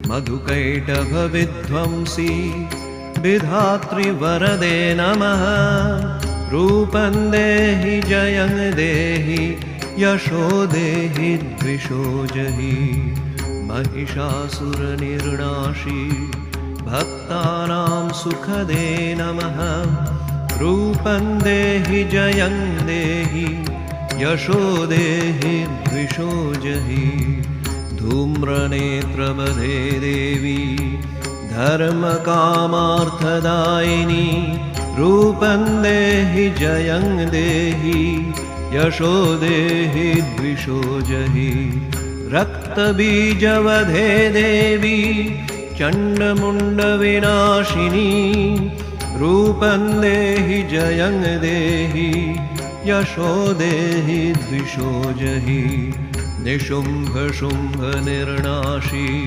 मधुकैटभविध्वंसी विधातृवरदे नमः। रूपं देहि जयं देहि यशो देहि द्विषो जहि। महिषासुरनिर्णाशी भक्तानां सुखदे नमः। रूपं देहि जयं देहि यशो देहि द्विषो जहि। धूम्रनेत्रवधे देवी धर्मकामार्थदायिनी। रूपं देहि जयं देहि यशो देहि द्विषो जहि। रक्तबीजवधे देवी चण्डमुण्डविनाशिनी। रूपं देहि जयं देहि यशो देहि द्विषो जहि। निशुम्भशुम्भनिर्णाशी